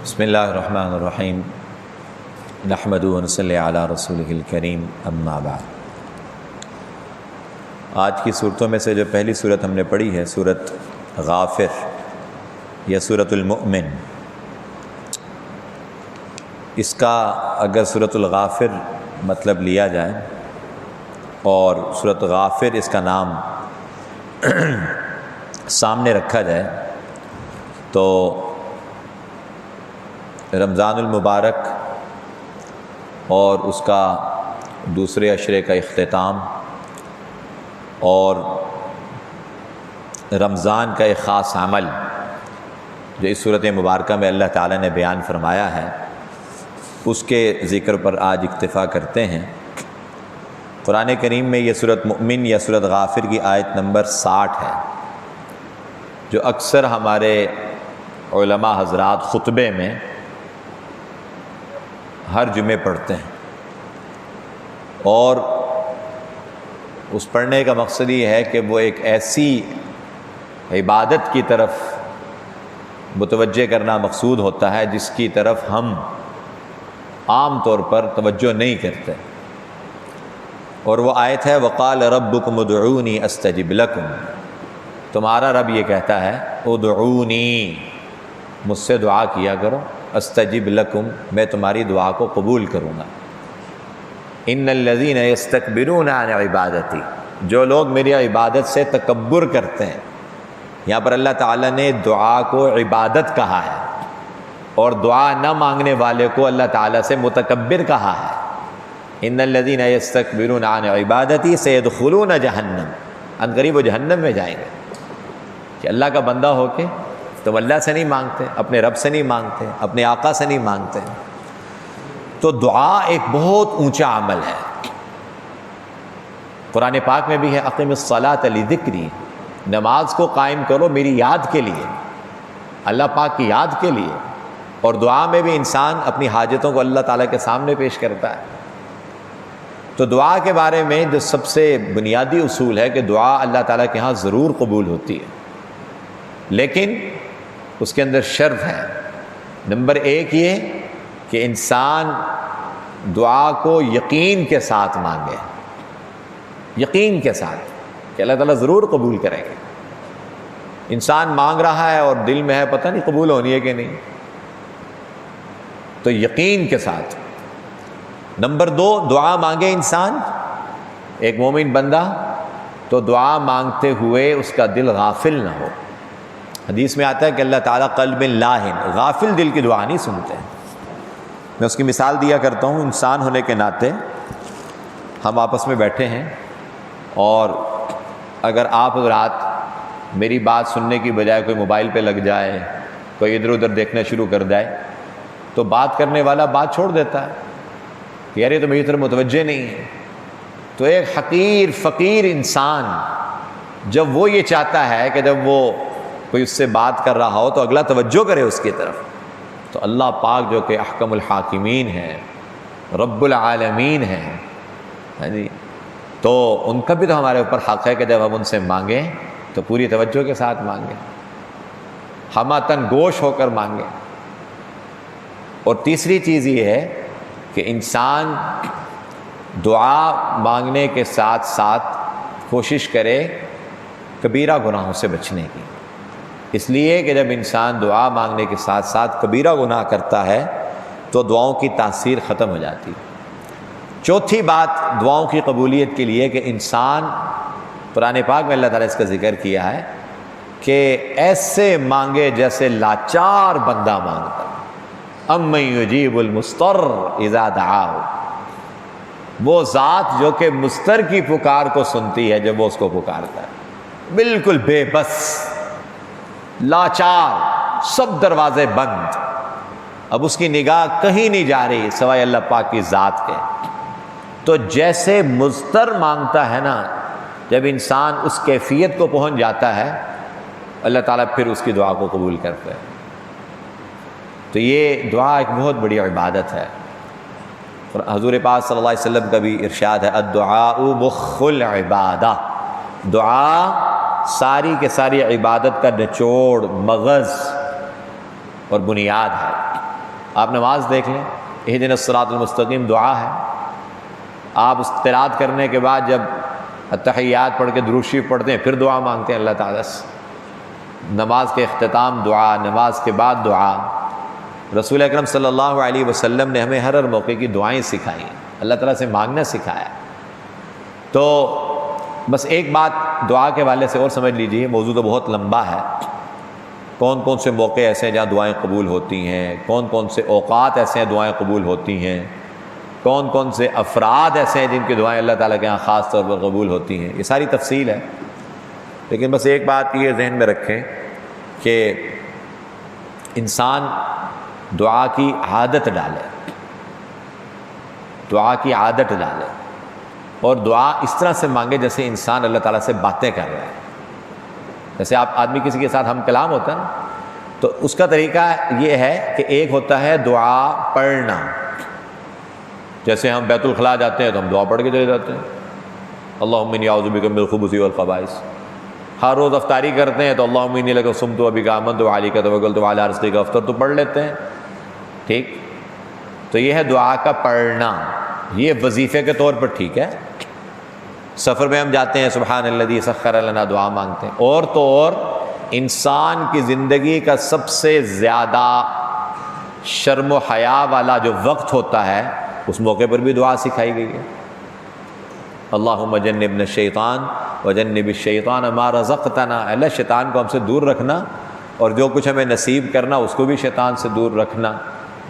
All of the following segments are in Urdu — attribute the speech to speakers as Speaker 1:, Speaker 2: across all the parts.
Speaker 1: بسم اللہ الرحمن الرحیم نحمدہ و نصلی علی رسولہ الکریم اما بعد۔ آج کی صورتوں میں سے جو پہلی صورت ہم نے پڑھی ہے صورت غافر یا صورت المؤمن، اس کا اگر صورت الغافر مطلب لیا جائے اور صورت غافر اس کا نام سامنے رکھا جائے تو رمضان المبارک اور اس کا دوسرے عشرے کا اختتام اور رمضان کا ایک خاص عمل جو اس صورت مبارکہ میں اللہ تعالیٰ نے بیان فرمایا ہے، اس کے ذکر پر آج اکتفا کرتے ہیں۔ قرآن کریم میں یہ صورت مؤمن یا صورت غافر کی آیت نمبر 60 ہے، جو اکثر ہمارے علماء حضرات خطبے میں ہر جمعے پڑھتے ہیں، اور اس پڑھنے کا مقصد یہ ہے کہ وہ ایک ایسی عبادت کی طرف متوجہ کرنا مقصود ہوتا ہے جس کی طرف ہم عام طور پر توجہ نہیں کرتے، اور وہ آیت ہے وقال ربکم ادعونی استجب لکم، تمہارا رب یہ کہتا ہے ادعونی، مجھ سے دعا کیا کرو، استجب لکم، میں تمہاری دعا کو قبول کروں گا۔ ان الذین یستکبرون عن عبادتی، جو لوگ میری عبادت سے تکبر کرتے ہیں، یہاں پر اللہ تعالیٰ نے دعا کو عبادت کہا ہے اور دعا نہ مانگنے والے کو اللہ تعالیٰ سے متکبر کہا ہے۔ ان الذین یستکبرون عن عبادتی سیدخلون جہنم، ان قریب وہ جہنم میں جائیں گے۔ کہ اللہ کا بندہ ہو کے تم اللہ سے نہیں مانگتے، اپنے رب سے نہیں مانگتے، اپنے آقا سے نہیں مانگتے، تو دعا ایک بہت اونچا عمل ہے۔ قرآن پاک میں بھی ہے اقم الصلاۃ لذکری، نماز کو قائم کرو میری یاد کے لیے، اللہ پاک کی یاد کے لیے، اور دعا میں بھی انسان اپنی حاجتوں کو اللہ تعالیٰ کے سامنے پیش کرتا ہے۔ تو دعا کے بارے میں جو سب سے بنیادی اصول ہے کہ دعا اللہ تعالیٰ کے ہاں ضرور قبول ہوتی ہے، لیکن اس کے اندر شرط ہے۔ نمبر 1 یہ کہ انسان دعا کو یقین کے ساتھ مانگے، یقین کے ساتھ کہ اللہ تعالیٰ ضرور قبول کریں گے۔ انسان مانگ رہا ہے اور دل میں ہے پتہ نہیں قبول ہونی ہے کہ نہیں، تو یقین کے ساتھ۔ نمبر 2 دعا مانگے انسان، ایک مومن بندہ، تو دعا مانگتے ہوئے اس کا دل غافل نہ ہو۔ حدیث میں آتا ہے کہ اللہ تعالیٰ قلب لاہن، غافل دل کی دعا نہیں سنتے ہیں۔ میں اس کی مثال دیا کرتا ہوں، انسان ہونے کے ناطے ہم آپس میں بیٹھے ہیں، اور اگر آپ رات میری بات سننے کی بجائے کوئی موبائل پہ لگ جائے، کوئی ادھر ادھر دیکھنا شروع کر جائے، تو بات کرنے والا بات چھوڑ دیتا ہے کہ یار یہ تو میری طرف متوجہ نہیں ہے۔ تو ایک حقیر فقیر انسان جب وہ یہ چاہتا ہے کہ جب وہ کوئی اس سے بات کر رہا ہو تو اگلا توجہ کرے اس کی طرف، تو اللہ پاک جو کہ احکم الحاکمین ہے، رب العالمین ہے، تو ان کا بھی تو ہمارے اوپر حق ہے کہ جب ہم ان سے مانگیں تو پوری توجہ کے ساتھ مانگیں، ہمتاً گوش ہو کر مانگیں۔ اور تیسری چیز یہ ہے کہ انسان دعا مانگنے کے ساتھ ساتھ کوشش کرے کبیرہ گناہوں سے بچنے کی، اس لیے کہ جب انسان دعا مانگنے کے ساتھ ساتھ کبیرہ گناہ کرتا ہے تو دعاؤں کی تاثیر ختم ہو جاتی ہے۔ چوتھی بات دعاؤں کی قبولیت کے لیے کہ انسان، قرآن پاک میں اللہ تعالیٰ اس کا ذکر کیا ہے کہ ایسے مانگے جیسے لاچار بندہ مانگتا، امن یجیب المضطر اذا دعاہ، وہ ذات جو کہ مضطر کی پکار کو سنتی ہے جب وہ اس کو پکارتا ہے، بالکل بے بس، لاچار، سب دروازے بند، اب اس کی نگاہ کہیں نہیں جا رہی سوائے اللہ پاک کی ذات کے۔ تو جیسے مضطر مانگتا ہے نا، جب انسان اس کیفیت کو پہنچ جاتا ہے اللہ تعالیٰ پھر اس کی دعا کو قبول کرتا ہے۔ تو یہ دعا ایک بہت بڑی عبادت ہے، اور حضور پاک صلی اللہ علیہ وسلم کا بھی ارشاد ہے الدعاء مخ العبادہ، دعا ساری کے ساری عبادت کا نچوڑ، مغز اور بنیاد ہے۔ آپ نماز دیکھ لیں، اہدنا الصراط المستقیم دعا ہے، آپ اس قرات کرنے کے بعد جب اتحیات پڑھ کے درود شریف پڑھتے ہیں پھر دعا مانگتے ہیں اللہ تعالیٰ سے، نماز کے اختتام دعا، نماز کے بعد دعا۔ رسول اکرم صلی اللہ علیہ وسلم نے ہمیں ہر موقع کی دعائیں سکھائی ہیں، اللہ تعالیٰ سے مانگنا سکھایا۔ تو بس ایک بات دعا کے حوالے سے اور سمجھ لیجیے، موضوع تو بہت لمبا ہے، کون کون سے موقع ایسے ہیں جہاں دعائیں قبول ہوتی ہیں، کون کون سے اوقات ایسے ہیں دعائیں قبول ہوتی ہیں، کون کون سے افراد ایسے ہیں جن کی دعائیں اللہ تعالیٰ کے یہاں خاص طور پر قبول ہوتی ہیں، یہ ساری تفصیل ہے۔ لیکن بس ایک بات یہ ذہن میں رکھیں کہ انسان دعا کی عادت ڈالے، دعا کی عادت ڈالے، اور دعا اس طرح سے مانگے جیسے انسان اللہ تعالیٰ سے باتیں کر رہے ہیں۔ جیسے آپ آدمی کسی کے ساتھ ہم کلام ہوتا ہے نا، تو اس کا طریقہ یہ ہے کہ ایک ہوتا ہے دعا پڑھنا، جیسے ہم بیت الخلاء جاتے ہیں تو ہم دعا پڑھ کے چلے جاتے ہیں، اللہم انی اعوذ بک من الخبث والخبائث۔ ہر روز افطاری کرتے ہیں تو اللہم انی لک صمت وبک آمنت وعلیک توکلت وعلی رزقک افطرت، تو پڑھ لیتے ہیں، ٹھیک۔ تو یہ ہے دعا کا پڑھنا، یہ وظیفے کے طور پر ٹھیک ہے۔ سفر میں ہم جاتے ہیں سبحان الذی سخر لنا دعا مانگتے ہیں، اور تو اور انسان کی زندگی کا سب سے زیادہ شرم و حیا والا جو وقت ہوتا ہے اس موقع پر بھی دعا سکھائی گئی ہے، اللہم جنبنا الشیطان وجنب الشیطان ما رزقتنا، اللہ شیطان کو ہم سے دور رکھنا اور جو کچھ ہمیں نصیب کرنا اس کو بھی شیطان سے دور رکھنا،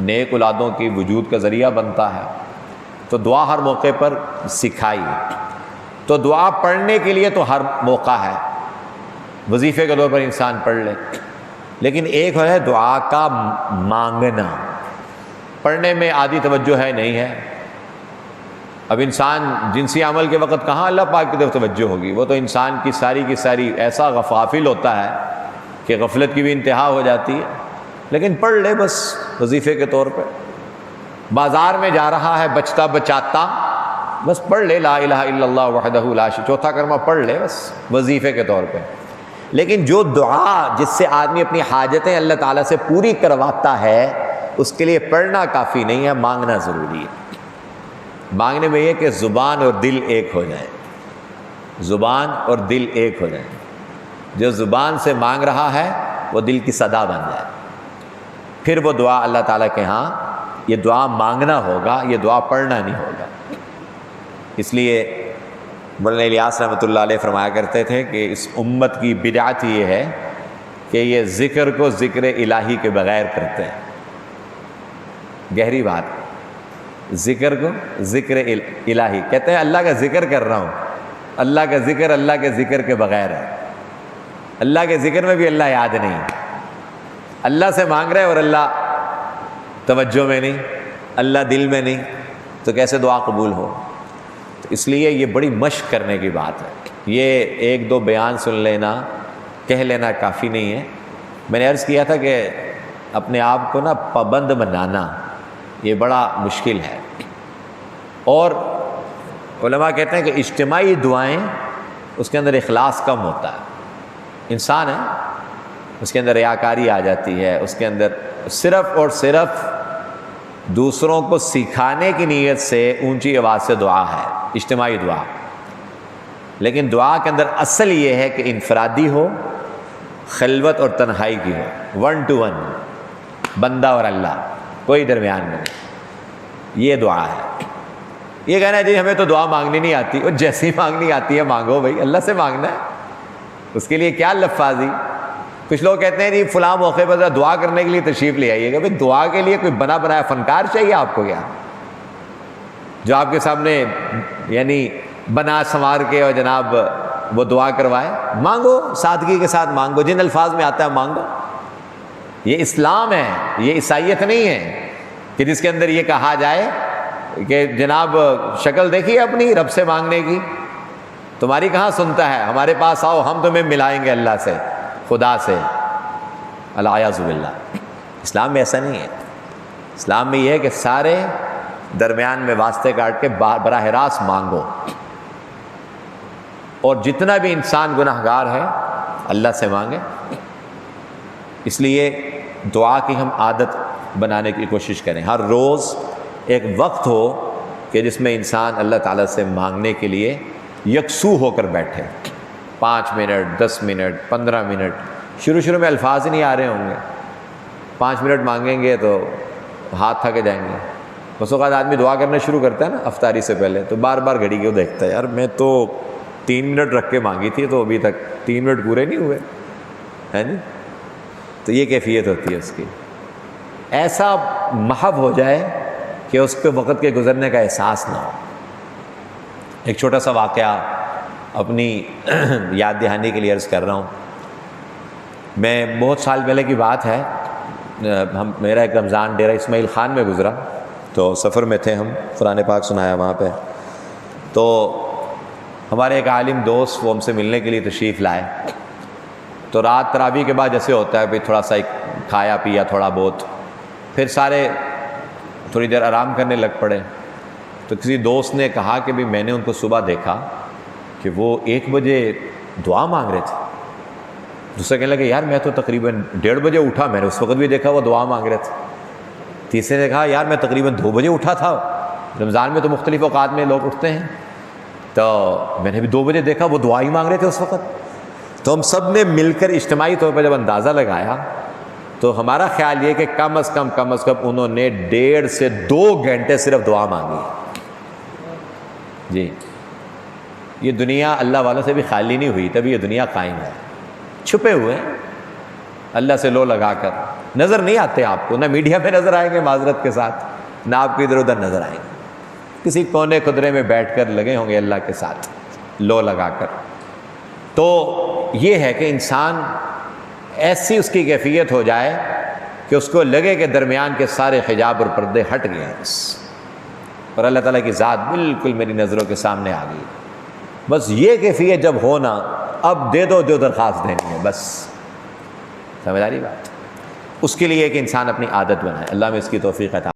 Speaker 1: نیک اولادوں کی وجود کا ذریعہ بنتا ہے۔ تو دعا ہر موقع پر سکھائی، تو دعا پڑھنے کے لیے تو ہر موقع ہے، وظیفے کے طور پر انسان پڑھ لے، لیکن ایک ہے دعا کا مانگنا، پڑھنے میں آدھی توجہ ہے نہیں ہے۔ اب انسان جنسی عمل کے وقت کہاں اللہ پاک کی طرف توجہ ہوگی، وہ تو انسان کی ساری ایسا غافل ہوتا ہے کہ غفلت کی بھی انتہا ہو جاتی ہے، لیکن پڑھ لے بس وظیفے کے طور پہ۔ بازار میں جا رہا ہے بچتا بچاتا، بس پڑھ لے لا الہ الا اللہ وحدہ لا شریک، چوتھا کلمہ پڑھ لے بس وظیفے کے طور پہ۔ لیکن جو دعا جس سے آدمی اپنی حاجتیں اللہ تعالیٰ سے پوری کرواتا ہے اس کے لیے پڑھنا کافی نہیں ہے، مانگنا ضروری ہے۔ مانگنے میں یہ کہ زبان اور دل ایک ہو جائیں، زبان اور دل ایک ہو جائیں، جو زبان سے مانگ رہا ہے وہ دل کی صدا بن جائے، پھر وہ دعا اللہ تعالیٰ کے ہاں، یہ دعا مانگنا ہوگا، یہ دعا پڑھنا نہیں ہوگا۔ اس لیے مولانا الیاس رحمۃ اللہ علیہ فرمایا کرتے تھے کہ اس امت کی بدعت یہ ہے کہ یہ ذکر کو ذکر الہی کے بغیر کرتے ہیں۔ گہری بات، ذکر کو ذکر الہی کہتے ہیں، اللہ کا ذکر کر رہا ہوں، اللہ کا ذکر اللہ کے ذکر کے بغیر ہے، اللہ کے ذکر میں بھی اللہ یاد نہیں، اللہ سے مانگ رہے اور اللہ توجہ میں نہیں، اللہ دل میں نہیں، تو کیسے دعا قبول ہو؟ تو اس لیے یہ بڑی مشق کرنے کی بات ہے، یہ ایک دو بیان سن لینا کہہ لینا کافی نہیں ہے۔ میں نے عرض کیا تھا کہ اپنے آپ کو نا پابند بنانا یہ بڑا مشکل ہے، اور علماء کہتے ہیں کہ اجتماعی دعائیں اس کے اندر اخلاص کم ہوتا ہے، انسان ہے اس کے اندر ریاکاری آ جاتی ہے، اس کے اندر صرف اور صرف دوسروں کو سکھانے کی نیت سے اونچی آواز سے دعا ہے، اجتماعی دعا۔ لیکن دعا کے اندر اصل یہ ہے کہ انفرادی ہو، خلوت اور تنہائی کی ہو، 1 to 1، بندہ اور اللہ، کوئی درمیان میں نہیں، یہ دعا ہے۔ یہ کہنا ہے جی ہمیں تو دعا مانگنی نہیں آتی، اور جیسی مانگنی آتی ہے مانگو بھائی، اللہ سے مانگنا ہے، اس کے لیے کیا لفاظی۔ کچھ لوگ کہتے ہیں جی فلاں موقع پر دعا کرنے کے لیے تشریف لے آئیے گا، بھائی دعا کے لیے کوئی بنا بنایا فنکار چاہیے آپ کو کیا، جو آپ کے سامنے یعنی بنا سنوار کے اور جناب وہ دعا کروائے؟ مانگو، سادگی کے ساتھ مانگو، جن الفاظ میں آتا ہے مانگو۔ یہ اسلام ہے، یہ عیسائیت نہیں ہے کہ جس کے اندر یہ کہا جائے کہ جناب شکل دیکھیے اپنی رب سے مانگنے کی، تمہاری کہاں سنتا ہے، ہمارے پاس آؤ ہم تمہیں ملائیں گے اللہ سے، خدا سے، الیاذ باللہ۔ اسلام میں ایسا نہیں ہے، اسلام میں یہ ہے کہ سارے درمیان میں واسطے کاٹ کے براہ راست مانگو، اور جتنا بھی انسان گناہ گار ہے اللہ سے مانگے۔ اس لیے دعا کی ہم عادت بنانے کی کوشش کریں. ہر روز ایک وقت ہو کہ جس میں انسان اللہ تعالیٰ سے مانگنے کے لیے یکسو ہو کر بیٹھے. 5 منٹ 10 منٹ 15 منٹ. شروع میں الفاظ ہی نہیں آ رہے ہوں گے. 5 منٹ مانگیں گے تو ہاتھ تھک جائیں گے. بس اوقات آدمی دعا کرنا شروع کرتا ہے نا افطاری سے پہلے, تو بار بار گھڑی کو دیکھتا ہے, یار میں تو 3 منٹ رکھ کے مانگی تھی تو ابھی تک 3 منٹ پورے نہیں ہوئے ہیں جی. تو یہ کیفیت ہوتی ہے اس کی. ایسا محو ہو جائے کہ اس پہ وقت کے گزرنے کا احساس نہ ہو. ایک چھوٹا سا واقعہ اپنی یاد دہانی کے لیے عرض کر رہا ہوں. میں بہت سال پہلے کی بات ہے, میرا ایک رمضان ڈیرہ اسماعیل خان میں گزرا. تو سفر میں تھے ہم, قرآن پاک سنایا وہاں پہ. تو ہمارے ایک عالم دوست وہ ہم سے ملنے کے لیے تشریف لائے. تو رات تراویح کے بعد جیسے ہوتا ہے, پھر تھوڑا سا کھایا پیا تھوڑا بہت, پھر سارے تھوڑی دیر آرام کرنے لگ پڑے. تو کسی دوست نے کہا کہ بھی میں نے ان کو صبح دیکھا کہ وہ 1 بجے دعا مانگ رہے تھے. دوسرے کہنے لگے یار میں تو تقریباً 1:30 بجے اٹھا, میں نے اس وقت بھی دیکھا وہ دعا مانگ رہے تھے. تیسرے نے کہا یار میں تقریباً 2 بجے اٹھا تھا, رمضان میں تو مختلف اوقات میں لوگ اٹھتے ہیں, تو میں نے بھی 2 بجے دیکھا وہ دعا ہی مانگ رہے تھے اس وقت. تو ہم سب نے مل کر اجتماعی طور پر جب اندازہ لگایا تو ہمارا خیال یہ کہ کم از کم انہوں نے 1.5 سے 2 گھنٹے صرف دعا مانگی جی. یہ دنیا اللہ والوں سے بھی خالی نہیں ہوئی, تبھی یہ دنیا قائم ہے. چھپے ہوئے اللہ سے لو لگا کر, نظر نہیں آتے آپ کو, نہ میڈیا میں نظر آئیں گے معذرت کے ساتھ, نہ آپ کو ادھر ادھر نظر آئیں گے. کسی کونے خدرے میں بیٹھ کر لگے ہوں گے اللہ کے ساتھ لو لگا کر. تو یہ ہے کہ انسان ایسی اس کی کیفیت ہو جائے کہ اس کو لگے کہ درمیان کے سارے حجاب اور پردے ہٹ گئے ہیں بس, اور اللہ تعالیٰ کی ذات بالکل میری نظروں کے سامنے آ گئی. بس یہ کیفیت جب ہونا, اب دے دو جو درخواست دینی ہے بس. سمجھ آ رہی بات؟ اس کے لیے کہ انسان اپنی عادت بنائے. اللہ میں اس کی توفیق عطا